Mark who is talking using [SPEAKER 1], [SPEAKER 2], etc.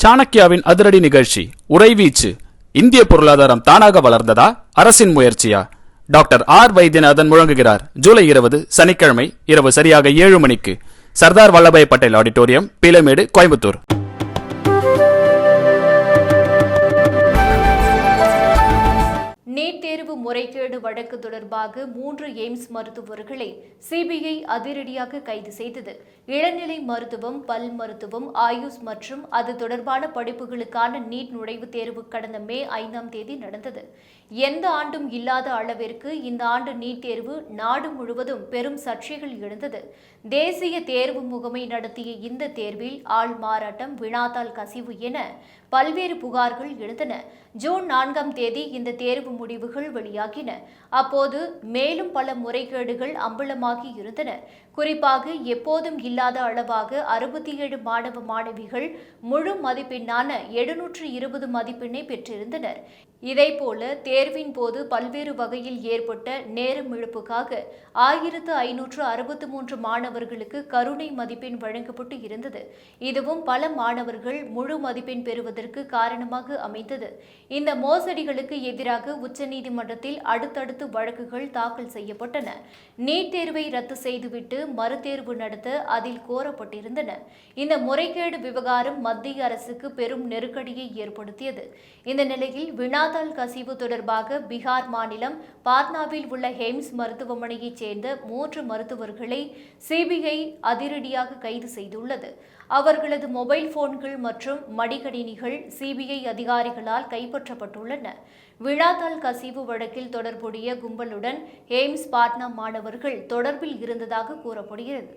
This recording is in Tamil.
[SPEAKER 1] சாணக்கியாவின் அதிரடி நிகழ்ச்சி உறைவீச்சு. இந்திய பொருளாதாரம் தானாக வளர்ந்ததா, அரசின் முயற்சியா? டாக்டர் ஆர் வைத்தியநாதன் முழங்குகிறார். ஜூலை 20 சனிக்கிழமை இரவு சரியாக 7 மணிக்கு சர்தார் வல்லபாய் பட்டேல் ஆடிட்டோரியம், பீலமேடு, கோயம்புத்தூர்.
[SPEAKER 2] நீட் தேர்வு முறைகேடு வழக்கு தொடர்பாக 3 எய்ம்ஸ் மருத்துவர்களை சிபிஐ அதிரடியாக கைது செய்தது. இளநிலை மருத்துவம், பல் மருத்துவம், ஆயுஷ் மற்றும் அது தொடர்பான படிப்புகளுக்கான நீட் நுழைவுத் தேர்வு கடந்த மே 5ஆம் தேதி நடந்தது. எந்த ஆண்டும் இல்லாத அளவிற்கு இந்த ஆண்டு நீட் தேர்வு நாடு முழுவதும் பெரும் சர்ச்சைகள் எழுந்தது. தேசிய தேர்வு முகமை நடத்திய இந்த தேர்வில் ஆள் மாறாட்டம், வினாத்தாள் கசிவு என பல்வேறு புகார்கள் எழுந்தன. ஜூன் 4ஆம் தேதி இந்த தேர்வு முடிவுகள் வெளியாகின. அப்போது மேலும் பல முறைகேடுகள் அம்பலமாகி இருந்தன. குறிப்பாக எப்போதும் இல்லாத அளவாக 67 மாணவ மாணவிகள் முழு மதிப்பெண்ணான 720 மதிப்பெண்ணை பெற்றிருந்தனர். இதேபோல தேர்வின் போது பல்வேறு வகையில் ஏற்பட்ட நேரம் இழப்புக்காக 1563 மாணவர்களுக்கு கருணை மதிப்பெண் வழங்கப்பட்டு இருந்தது. இதுவும் பல மாணவர்கள் முழு மதிப்பெண் பெறுவதற்கு காரணமாக அமைந்தது. இந்த மோசடிகளுக்கு எதிராக உச்சநீதிமன்றத்தில் அடுத்தடுத்து வழக்குகள் தாக்கல் செய்யப்பட்டன. நீட் தேர்வை ரத்து செய்துவிட்டு மறுதேர்வு நடத்த அதில் கோரப்பட்டிருந்தன. இந்த முறைகேடு விவகாரம் மத்திய அரசுக்கு பெரும் நெருக்கடியை ஏற்படுத்தியது. இந்த நிலையில் வினாத்தாள் கசிவு தொடர்பாக பீகார் மாநிலம் பாட்னாவில் உள்ள எய்ம்ஸ் மருத்துவமனையைச் சேர்ந்த 3 மருத்துவர்களை சிபிஐ அதிரடியாக கைது செய்துள்ளது. அவர்களது மொபைல் போன்கள் மற்றும் மடிக்கணினிகள் சிபிஐ அதிகாரிகளால் கைப்பற்றப்பட்டுள்ளன. வினாத்தாள் கசிவு வழக்கில் தொடர்புடைய கும்பலுடன் எய்ம்ஸ் பாட்னா மாணவர்கள் தொடர்பில் இருந்ததாக கூறப்படுகிறது.